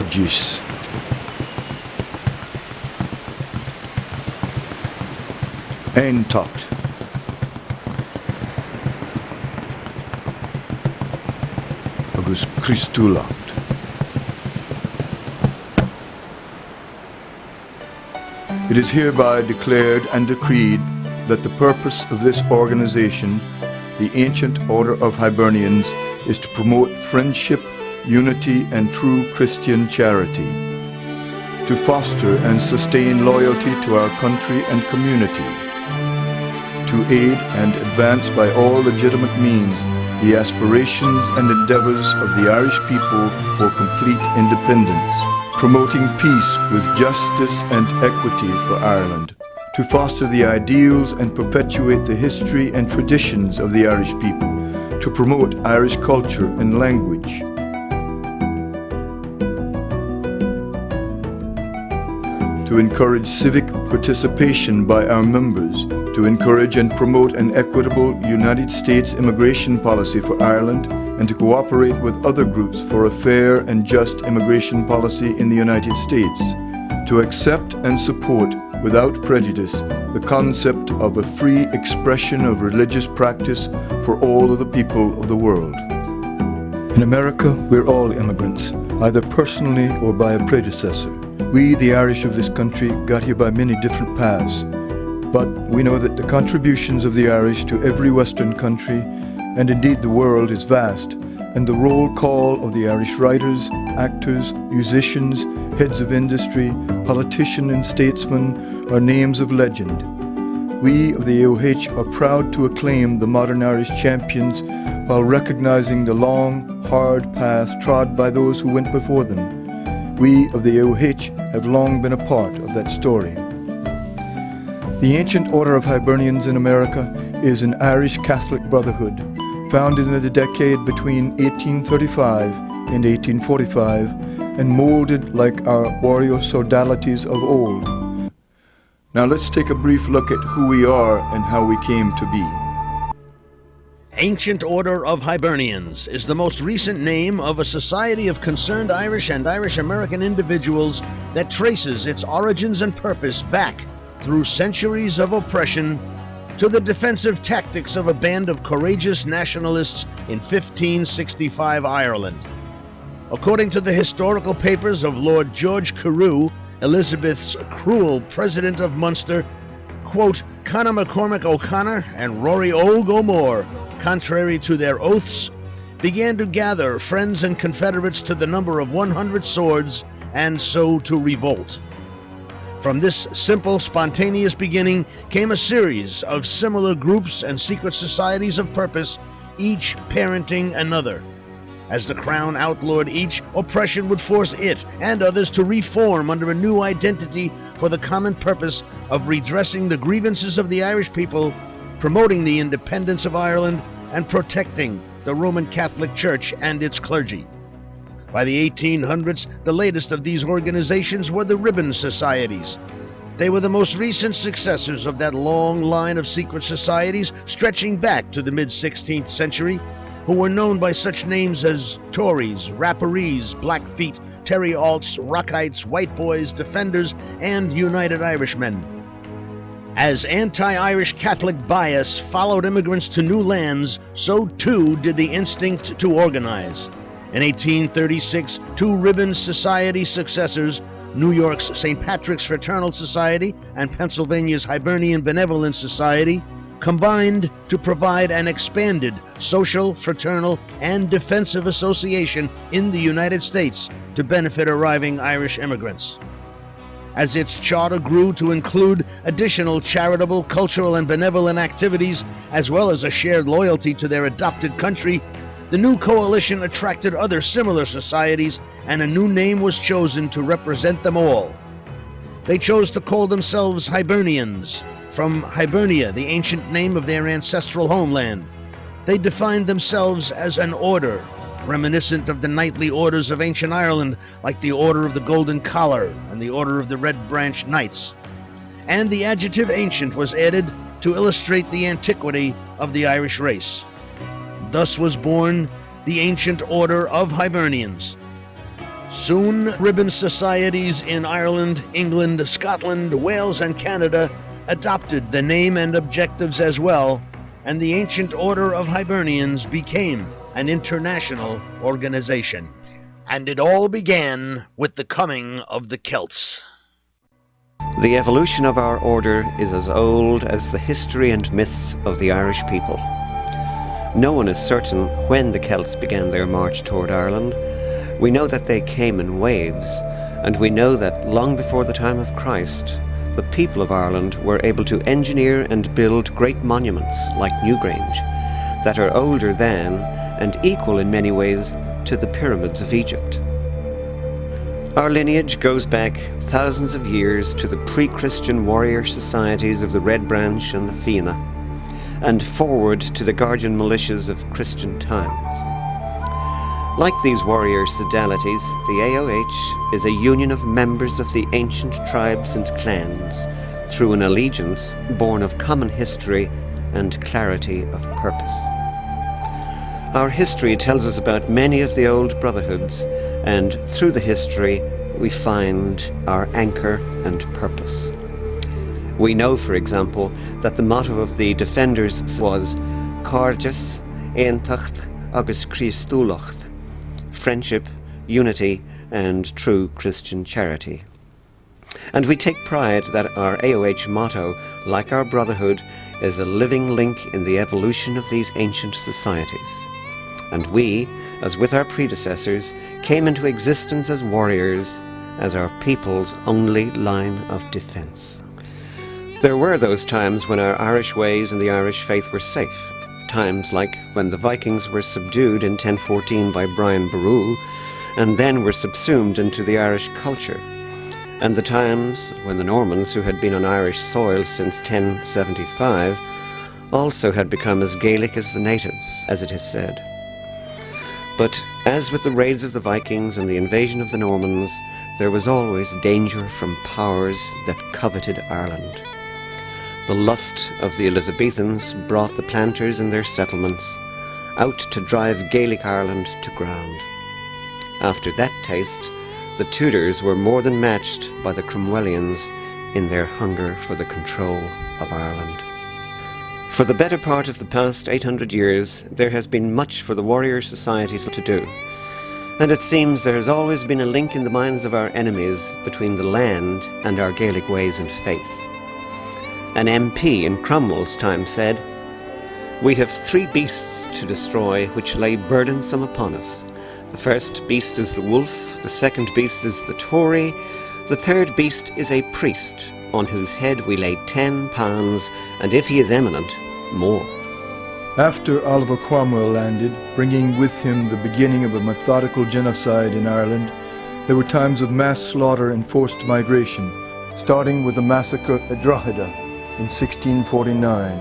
Gorgeous. Eintucht. Agus Christulacht. It is hereby declared and decreed that the purpose of this organization, the Ancient Order of Hibernians, is to promote friendship, unity, and true Christian charity, to foster and sustain loyalty to our country and community, to aid and advance by all legitimate means the aspirations and endeavours of the Irish people for complete independence, promoting peace with justice and equity for Ireland, to foster the ideals and perpetuate the history and traditions of the Irish people, to promote Irish culture and language, to encourage civic participation by our members, to encourage and promote an equitable United States immigration policy for Ireland, and to cooperate with other groups for a fair and just immigration policy in the United States, to accept and support without prejudice the concept of a free expression of religious practice for all of the people of the world. In America, we're all immigrants, either personally or by a predecessor. We, the Irish of this country, got here by many different paths, but we know that the contributions of the Irish to every Western country, and indeed the world, is vast, and the roll call of the Irish writers, actors, musicians, heads of industry, politicians and statesmen are names of legend. We of the AOH are proud to acclaim the modern Irish champions while recognizing the long, hard path trod by those who went before them. We of the AOH have long been a part of that story. The Ancient Order of Hibernians in America is an Irish Catholic brotherhood founded in the decade between 1835 and 1845 and molded like our warrior sodalities of old. Now let's take a brief look at who we are and how we came to be. Ancient Order of Hibernians is the most recent name of a society of concerned Irish and Irish-American individuals that traces its origins and purpose back through centuries of oppression to the defensive tactics of a band of courageous nationalists in 1565 Ireland. According to the historical papers of Lord George Carew, Elizabeth's cruel President of Munster, quote, Conor MacCormac O'Connor and Rory Og O'More, contrary to their oaths, began to gather friends and confederates to the number of 100 swords, and so to revolt. From this simple, spontaneous beginning came a series of similar groups and secret societies of purpose, each parenting another. As the Crown outlawed each, oppression would force it and others to reform under a new identity for the common purpose of redressing the grievances of the Irish people, promoting the independence of Ireland, and protecting the Roman Catholic Church and its clergy. By the 1800s, the latest of these organizations were the ribbon societies. They were the most recent successors of that long line of secret societies stretching back to the mid-16th century, who were known by such names as Tories, Rapparees, Blackfeet, Terry-Alts, Rockites, White Boys, Defenders, and United Irishmen. As anti-Irish Catholic bias followed immigrants to new lands, so too did the instinct to organize. In 1836, two ribbon society successors, New York's St. Patrick's Fraternal Society and Pennsylvania's Hibernian Benevolent Society, combined to provide an expanded social, fraternal, and defensive association in the United States to benefit arriving Irish immigrants. As its charter grew to include additional charitable, cultural, and benevolent activities, as well as a shared loyalty to their adopted country, the new coalition attracted other similar societies, and a new name was chosen to represent them all. They chose to call themselves Hibernians, from Hibernia, the ancient name of their ancestral homeland. They defined themselves as an order, reminiscent of the knightly orders of ancient Ireland, like the Order of the Golden Collar and the Order of the Red Branch Knights. And the adjective ancient was added to illustrate the antiquity of the Irish race. Thus was born the Ancient Order of Hibernians. Soon, ribbon societies in Ireland, England, Scotland, Wales, and Canada adopted the name and objectives as well, and the ancient order of Hibernians became an international organization. And it all began with the coming of the Celts. The evolution of our order is as old as the history and myths of the Irish people. No one is certain when the Celts began their march toward Ireland. We know that they came in waves, and we know that long before the time of Christ, the people of Ireland were able to engineer and build great monuments like Newgrange that are older than and equal in many ways to the pyramids of Egypt. Our lineage goes back thousands of years to the pre-Christian warrior societies of the Red Branch and the Fianna, and forward to the guardian militias of Christian times. Like these warrior sodalities, the AOH is a union of members of the ancient tribes and clans through an allegiance born of common history and clarity of purpose. Our history tells us about many of the old brotherhoods, and through the history we find our anchor and purpose. We know, for example, that the motto of the Defenders was Cordjas, Eintucht agus Christúlacht, friendship, unity, and true Christian charity. And we take pride that our AOH motto, like our brotherhood, is a living link in the evolution of these ancient societies. And we, as with our predecessors, came into existence as warriors, as our people's only line of defense. There were those times when our Irish ways and the Irish faith were safe. Times like when the Vikings were subdued in 1014 by Brian Boru, and then were subsumed into the Irish culture. And the times when the Normans, who had been on Irish soil since 1075, also had become as Gaelic as the natives, as it is said. But as with the raids of the Vikings and the invasion of the Normans, there was always danger from powers that coveted Ireland. The lust of the Elizabethans brought the planters and their settlements out to drive Gaelic Ireland to ground. After that taste, the Tudors were more than matched by the Cromwellians in their hunger for the control of Ireland. For the better part of the past 800 years, there has been much for the warrior societies to do, and it seems there has always been a link in the minds of our enemies between the land and our Gaelic ways and faith. An MP in Cromwell's time said, "We have 3 beasts to destroy which lay burdensome upon us. The first beast is the wolf, the second beast is the Tory, the third beast is a priest, on whose head we lay 10 pounds, and if he is eminent, more." After Oliver Cromwell landed, bringing with him the beginning of a methodical genocide in Ireland, there were times of mass slaughter and forced migration, starting with the massacre at Drogheda in 1649,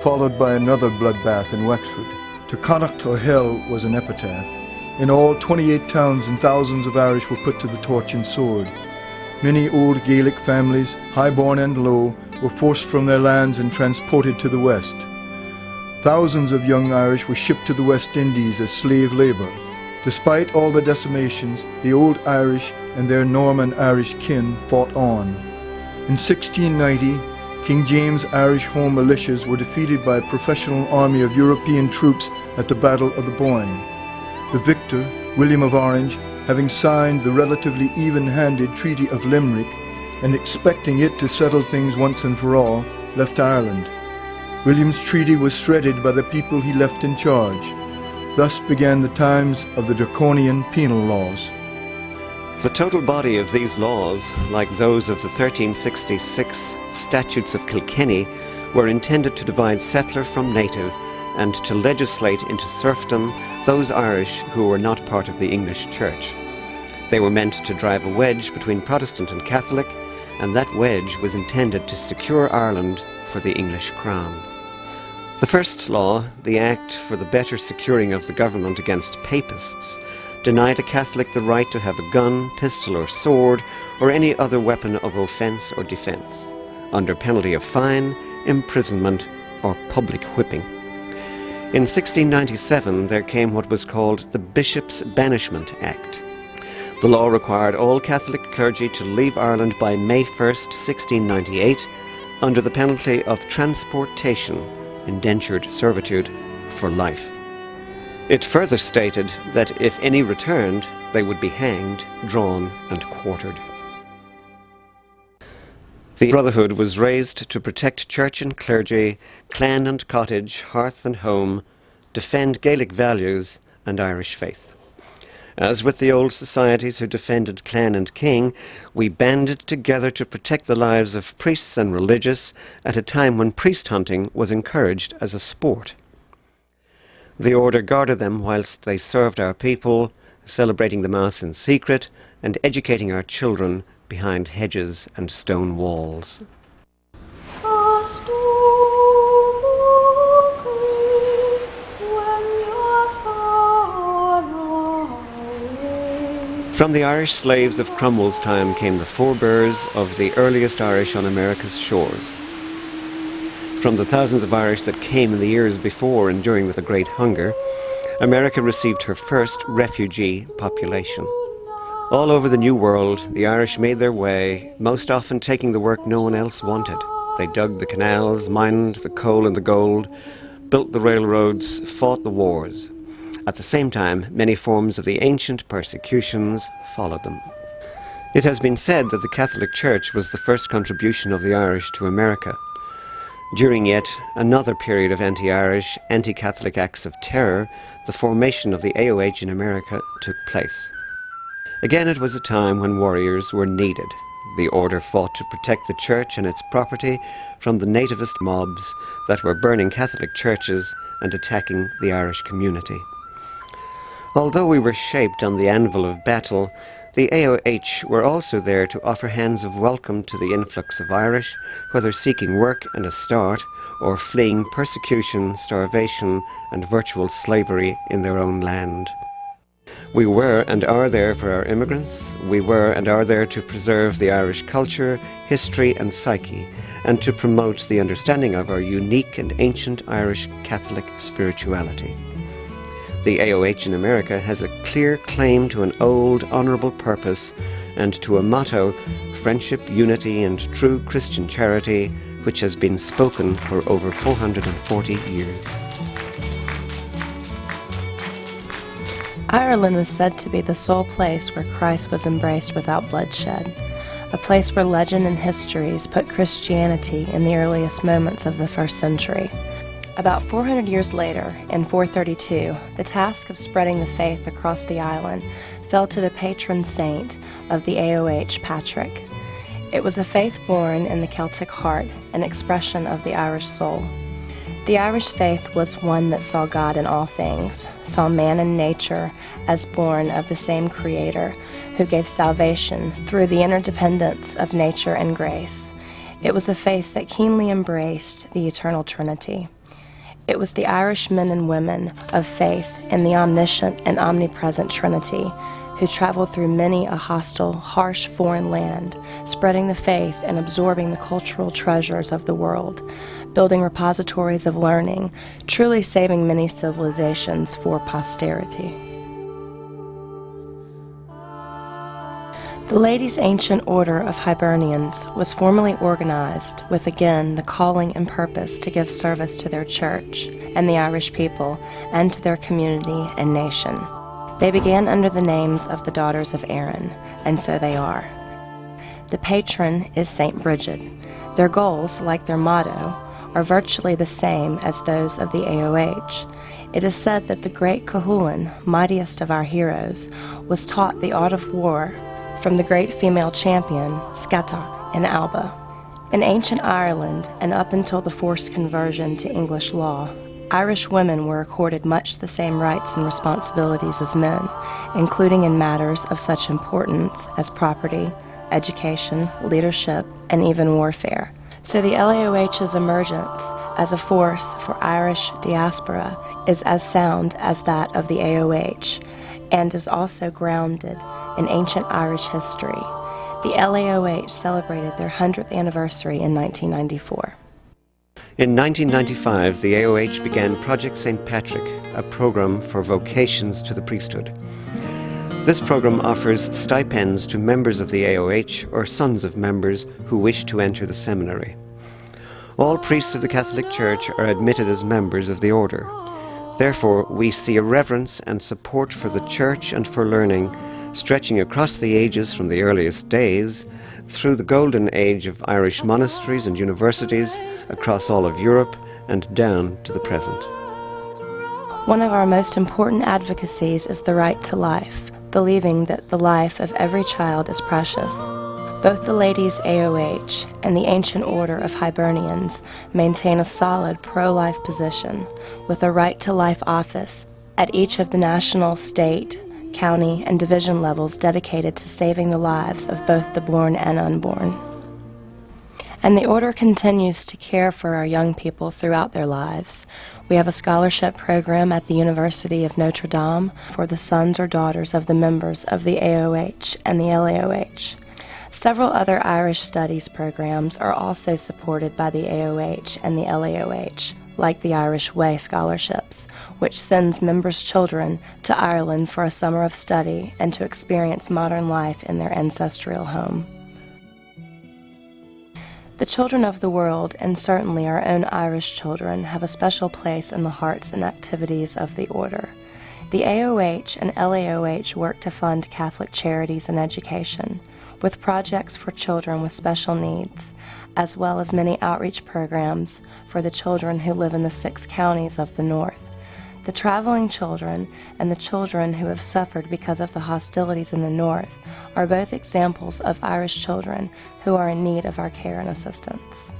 followed by another bloodbath in Wexford. To Connacht or Hell was an epitaph. In all, 28 towns and thousands of Irish were put to the torch and sword. Many old Gaelic families, high-born and low, were forced from their lands and transported to the west. Thousands of young Irish were shipped to the West Indies as slave labor. Despite all the decimations, the old Irish and their Norman Irish kin fought on. In 1690, King James' Irish home militias were defeated by a professional army of European troops at the Battle of the Boyne. The victor, William of Orange, having signed the relatively even-handed Treaty of Limerick and expecting it to settle things once and for all, left Ireland. William's treaty was shredded by the people he left in charge. Thus began the times of the draconian penal laws. The total body of these laws, like those of the 1366 Statutes of Kilkenny, were intended to divide settler from native and to legislate into serfdom those Irish who were not part of the English Church. They were meant to drive a wedge between Protestant and Catholic, and that wedge was intended to secure Ireland for the English crown. The first law, the Act for the Better Securing of the Government against Papists, denied a Catholic the right to have a gun, pistol or sword, or any other weapon of offence or defence, under penalty of fine, imprisonment, or public whipping. In 1697 there came what was called the Bishop's Banishment Act. The law required all Catholic clergy to leave Ireland by May 1st, 1698, under the penalty of transportation, indentured servitude, for life. It further stated that if any returned, they would be hanged, drawn, and quartered. The Brotherhood was raised to protect church and clergy, clan and cottage, hearth and home, defend Gaelic values and Irish faith. As with the old societies who defended clan and king, we banded together to protect the lives of priests and religious at a time when priest hunting was encouraged as a sport. The order guarded them whilst they served our people, celebrating the Mass in secret and educating our children behind hedges and stone walls. From the Irish slaves of Cromwell's time came the forebears of the earliest Irish on America's shores. From the thousands of Irish that came in the years before and during the Great Hunger, America received her first refugee population. All over the New World, the Irish made their way, most often taking the work no one else wanted. They dug the canals, mined the coal and the gold, built the railroads, fought the wars. At the same time, many forms of the ancient persecutions followed them. It has been said that the Catholic Church was the first contribution of the Irish to America. During yet another period of anti-Irish, anti-Catholic acts of terror, the formation of the AOH in America took place. Again, it was a time when warriors were needed. The order fought to protect the church and its property from the nativist mobs that were burning Catholic churches and attacking the Irish community. Although we were shaped on the anvil of battle, the AOH were also there to offer hands of welcome to the influx of Irish, whether seeking work and a start, or fleeing persecution, starvation, and virtual slavery in their own land. We were and are there for our immigrants. We were and are there to preserve the Irish culture, history, and psyche, and to promote the understanding of our unique and ancient Irish Catholic spirituality. The AOH in America has a clear claim to an old, honourable purpose and to a motto, friendship, unity, and true Christian charity, which has been spoken for over 440 years. Ireland is said to be the sole place where Christ was embraced without bloodshed, a place where legend and histories put Christianity in the earliest moments of the first century. About 400 years later, in 432, the task of spreading the faith across the island fell to the patron saint of the AOH, Patrick. It was a faith born in the Celtic heart, an expression of the Irish soul. The Irish faith was one that saw God in all things, saw man and nature as born of the same Creator, who gave salvation through the interdependence of nature and grace. It was a faith that keenly embraced the eternal Trinity. It was the Irish men and women of faith in the omniscient and omnipresent Trinity who traveled through many a hostile, harsh foreign land, spreading the faith and absorbing the cultural treasures of the world, building repositories of learning, truly saving many civilizations for posterity. The Ladies' Ancient Order of Hibernians was formally organized with, again, the calling and purpose to give service to their church and the Irish people and to their community and nation. They began under the names of the Daughters of Erin, and so they are. The patron is St. Bridget. Their goals, like their motto, are virtually the same as those of the AOH. It is said that the great Cuchulainn, mightiest of our heroes, was taught the art of war from the great female champion, Scata, in Alba. In ancient Ireland, and up until the forced conversion to English law, Irish women were accorded much the same rights and responsibilities as men, including in matters of such importance as property, education, leadership, and even warfare. So the LAOH's emergence as a force for Irish diaspora is as sound as that of the AOH, and is also grounded in ancient Irish history. The LAOH celebrated their 100th anniversary in 1994. In 1995, the AOH began Project St. Patrick, a program for vocations to the priesthood. This program offers stipends to members of the AOH or sons of members who wish to enter the seminary. All priests of the Catholic Church are admitted as members of the order. Therefore, we see a reverence and support for the Church and for learning, stretching across the ages from the earliest days, through the golden age of Irish monasteries and universities, across all of Europe, and down to the present. One of our most important advocacies is the right to life, believing that the life of every child is precious. Both the Ladies AOH and the Ancient Order of Hibernians maintain a solid pro-life position, with a right to life office at each of the national, state, county, and division levels dedicated to saving the lives of both the born and unborn. And the Order continues to care for our young people throughout their lives. We have a scholarship program at the University of Notre Dame for the sons or daughters of the members of the AOH and the LAOH. Several other Irish studies programs are also supported by the AOH and the LAOH, like the Irish Way scholarships, which sends members' children to Ireland for a summer of study and to experience modern life in their ancestral home. The children of the world, and certainly our own Irish children, have a special place in the hearts and activities of the Order. The AOH and LAOH work to fund Catholic charities and education, with projects for children with special needs, as well as many outreach programs for the children who live in the 6 counties of the North. The traveling children and the children who have suffered because of the hostilities in the North are both examples of Irish children who are in need of our care and assistance.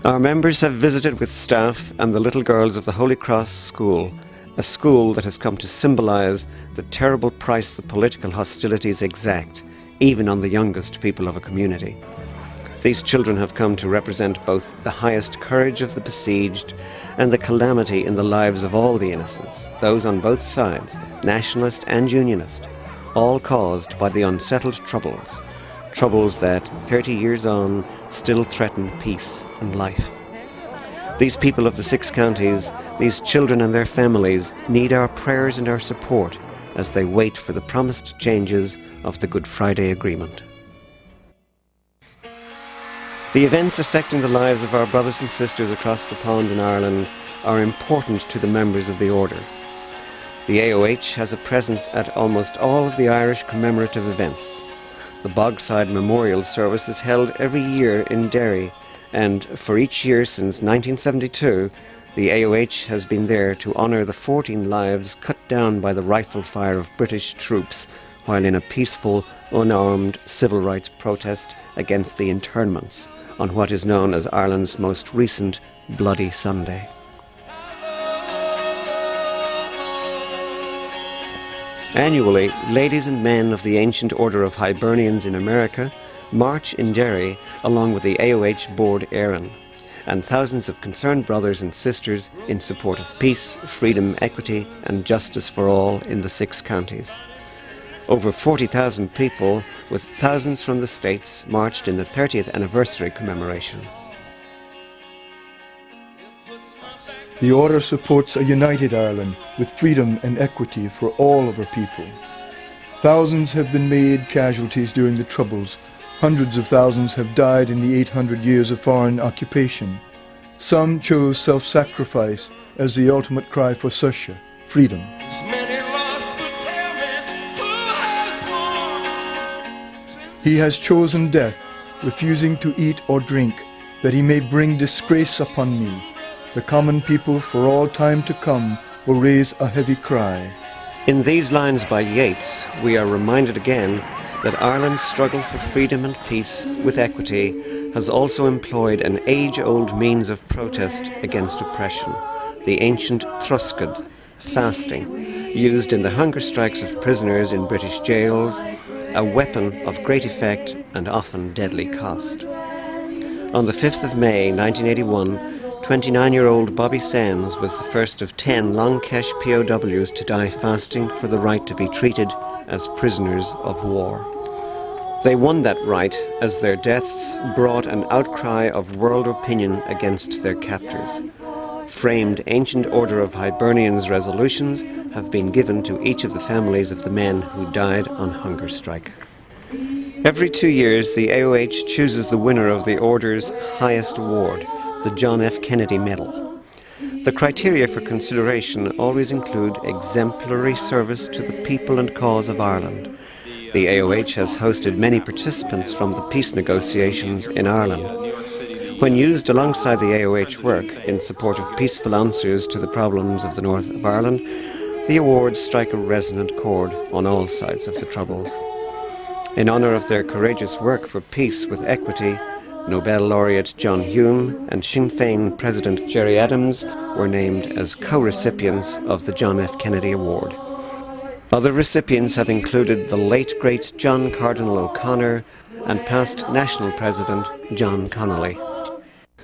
Our members have visited with staff and the little girls of the Holy Cross School, a school that has come to symbolize the terrible price the political hostilities exact, even on the youngest people of a community. These children have come to represent both the highest courage of the besieged and the calamity in the lives of all the innocents, those on both sides, nationalist and unionist, all caused by the unsettled troubles that, 30 years on, still threaten peace and life. These people of the 6 counties, these children and their families, need our prayers and our support as they wait for the promised changes of the Good Friday Agreement. The events affecting the lives of our brothers and sisters across the pond in Ireland are important to the members of the Order. The AOH has a presence at almost all of the Irish commemorative events. The Bogside Memorial Service is held every year in Derry, and for each year since 1972, the AOH has been there to honour the 14 lives cut down by the rifle fire of British troops while in a peaceful, unarmed civil rights protest against the internments on what is known as Ireland's most recent Bloody Sunday. Annually, ladies and men of the Ancient Order of Hibernians in America march in Derry along with the AOH Board Éireann, and thousands of concerned brothers and sisters in support of peace, freedom, equity and justice for all in the 6 counties. Over 40,000 people, with thousands from the States, marched in the 30th anniversary commemoration. The Order supports a united Ireland with freedom and equity for all of our people. Thousands have been made casualties during the Troubles. Hundreds of thousands have died in the 800 years of foreign occupation. Some chose self-sacrifice as the ultimate cry for Susha, freedom. He has chosen death, refusing to eat or drink, that he may bring disgrace upon me. The common people for all time to come will raise a heavy cry. In these lines by Yeats, we are reminded again that Ireland's struggle for freedom and peace with equity has also employed an age-old means of protest against oppression, the ancient Truscad, fasting, used in the hunger strikes of prisoners in British jails, a weapon of great effect and often deadly cost. On the 5th of May 1981, 29-year-old Bobby Sands was the first of 10 Long-Kesh POWs to die fasting for the right to be treated as prisoners of war. They won that right as their deaths brought an outcry of world opinion against their captors. framed Ancient Order of Hibernians resolutions have been given to each of the families of the men who died on hunger strike. Every 2 years, the AOH chooses the winner of the Order's highest award, the John F. Kennedy Medal. The criteria for consideration always include exemplary service to the people and cause of Ireland. The AOH has hosted many participants from the peace negotiations in Ireland. When used alongside the AOH work in support of peaceful answers to the problems of the north of Ireland, the awards strike a resonant chord on all sides of the Troubles. In honour of their courageous work for peace with equity, Nobel laureate John Hume and Sinn Féin President Gerry Adams were named as co-recipients of the John F. Kennedy Award. Other recipients have included the late great John Cardinal O'Connor and past National President John Connolly.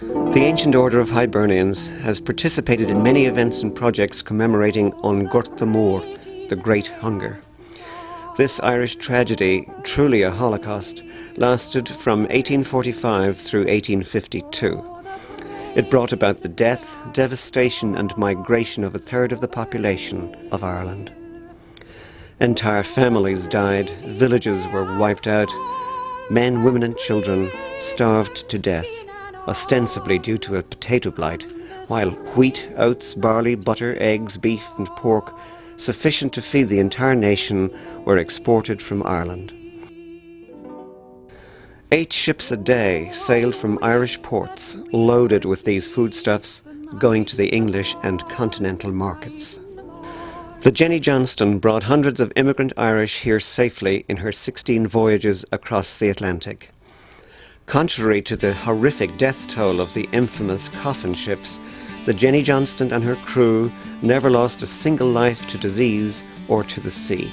The Ancient Order of Hibernians has participated in many events and projects commemorating An Gcuirt the Mór, the Great Hunger. This Irish tragedy, truly a Holocaust, lasted from 1845 through 1852. It brought about the death, devastation and migration of a third of the population of Ireland. Entire families died, villages were wiped out, men, women and children starved to death, ostensibly due to a potato blight, while wheat, oats, barley, butter, eggs, beef and pork, sufficient to feed the entire nation, were exported from Ireland. 8 ships a day sailed from Irish ports, loaded with these foodstuffs, going to the English and continental markets. The Jenny Johnston brought hundreds of immigrant Irish here safely in her 16 voyages across the Atlantic. Contrary to the horrific death toll of the infamous coffin ships, the Jenny Johnston and her crew never lost a single life to disease or to the sea.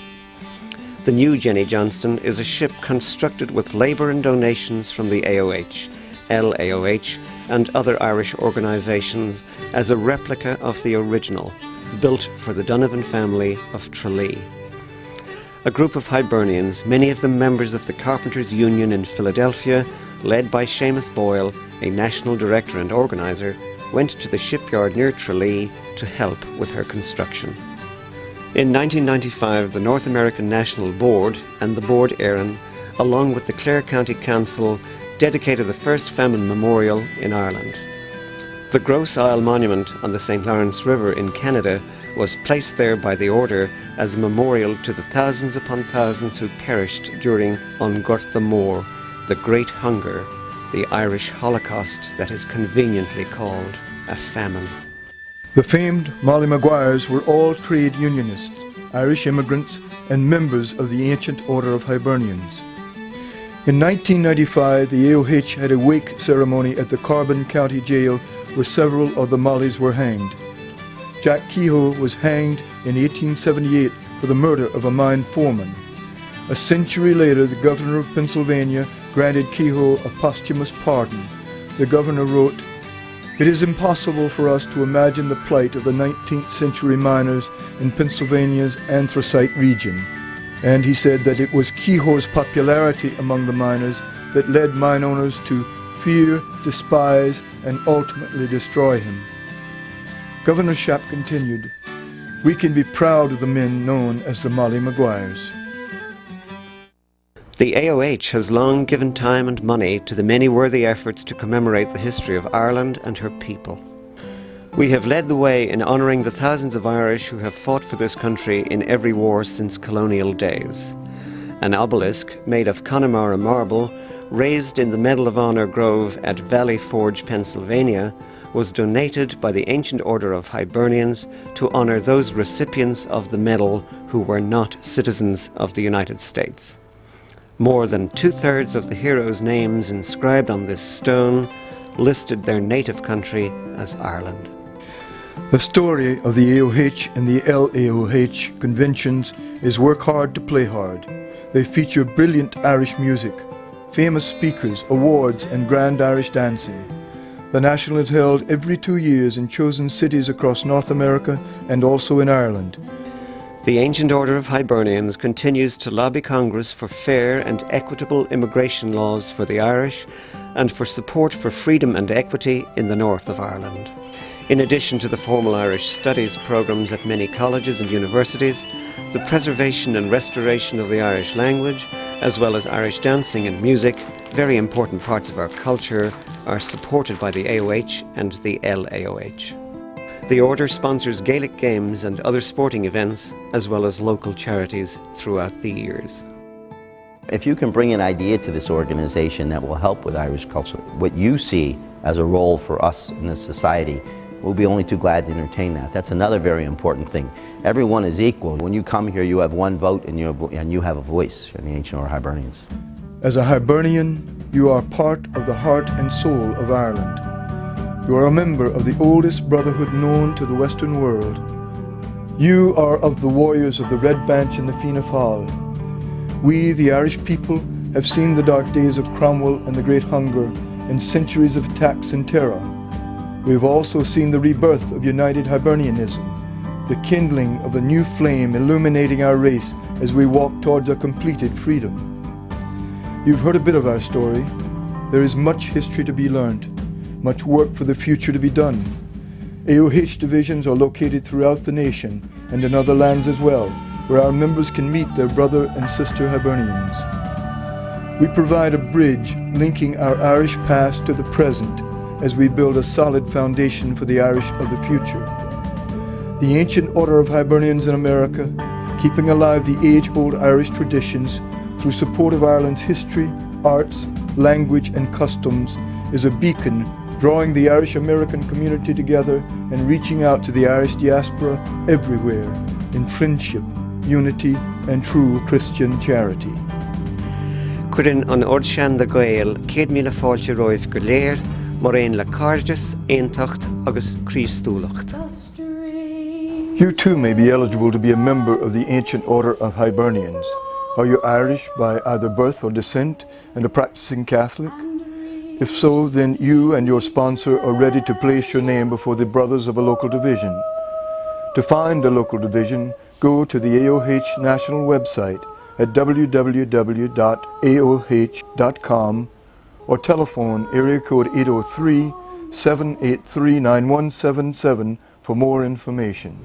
The new Jenny Johnston is a ship constructed with labour and donations from the AOH, LAOH and other Irish organisations as a replica of the original, built for the Donovan family of Tralee. A group of Hibernians, many of them members of the Carpenters' Union in Philadelphia, led by Seamus Boyle, a national director and organiser, went to the shipyard near Tralee to help with her construction. In 1995, the North American National Board and the Board Éireann, along with the Clare County Council, dedicated the first famine memorial in Ireland. The Grosse Isle Monument on the St. Lawrence River in Canada was placed there by the Order as a memorial to the thousands upon thousands who perished during An Gcuirt the Mór, the Great Hunger, the Irish Holocaust that is conveniently called a famine. The famed Molly Maguires were all trade unionists, Irish immigrants, and members of the Ancient Order of Hibernians. In 1995, the AOH had a wake ceremony at the Carbon County Jail where several of the Mollys were hanged. Jack Kehoe was hanged in 1878 for the murder of a mine foreman. A century later, the governor of Pennsylvania granted Kehoe a posthumous pardon. The governor wrote, "It is impossible for us to imagine the plight of the 19th century miners in Pennsylvania's anthracite region." And he said that it was Kehoe's popularity among the miners that led mine owners to fear, despise, and ultimately destroy him. Governor Shapp continued, "We can be proud of the men known as the Molly Maguires." The AOH has long given time and money to the many worthy efforts to commemorate the history of Ireland and her people. We have led the way in honouring the thousands of Irish who have fought for this country in every war since colonial days. An obelisk made of Connemara marble, raised in the Medal of Honour Grove at Valley Forge, Pennsylvania, was donated by the Ancient Order of Hibernians to honour those recipients of the medal who were not citizens of the United States. More than 2/3 of the heroes' names inscribed on this stone listed their native country as Ireland. The story of the AOH and the LAOH conventions is work hard to play hard. They feature brilliant Irish music, famous speakers, awards, and grand Irish dancing. The National is held every 2 years in chosen cities across North America and also in Ireland. The Ancient Order of Hibernians continues to lobby Congress for fair and equitable immigration laws for the Irish and for support for freedom and equity in the north of Ireland. In addition to the formal Irish studies programs at many colleges and universities, the preservation and restoration of the Irish language, as well as Irish dancing and music, very important parts of our culture, are supported by the AOH and the LAOH. The Order sponsors Gaelic games and other sporting events, as well as local charities throughout the years. If you can bring an idea to this organization that will help with Irish culture, what you see as a role for us in this society, we'll be only too glad to entertain that. That's another very important thing. Everyone is equal. When you come here, you have one vote and you have a voice in the Ancient Order of Hibernians. As a Hibernian, you are part of the heart and soul of Ireland. You are a member of the oldest brotherhood known to the Western world. You are of the warriors of the Red Branch and the Fianna Fáil. We, the Irish people, have seen the dark days of Cromwell and the Great Hunger and centuries of attacks and terror. We have also seen the rebirth of united Hibernianism, the kindling of a new flame illuminating our race as we walk towards a completed freedom. You've heard a bit of our story. There is much history to be learned, much work for the future to be done. AOH divisions are located throughout the nation and in other lands as well, where our members can meet their brother and sister Hibernians. We provide a bridge linking our Irish past to the present as we build a solid foundation for the Irish of the future. The Ancient Order of Hibernians in America, keeping alive the age-old Irish traditions through support of Ireland's history, arts, language and customs, is a beacon drawing the Irish-American community together and reaching out to the Irish diaspora everywhere in friendship, unity and true Christian charity. Cuireann an Ordsean de Gael 100,000 fáilte roimh go léir, mar aon le cáirdeas, aontacht agus críostúlacht. You too may be eligible to be a member of the Ancient Order of Hibernians. Are you Irish by either birth or descent and a practicing Catholic? If so, then you and your sponsor are ready to place your name before the brothers of a local division. To find a local division, go to the AOH national website at www.aoh.com or telephone area code 803-783-9177 for more information.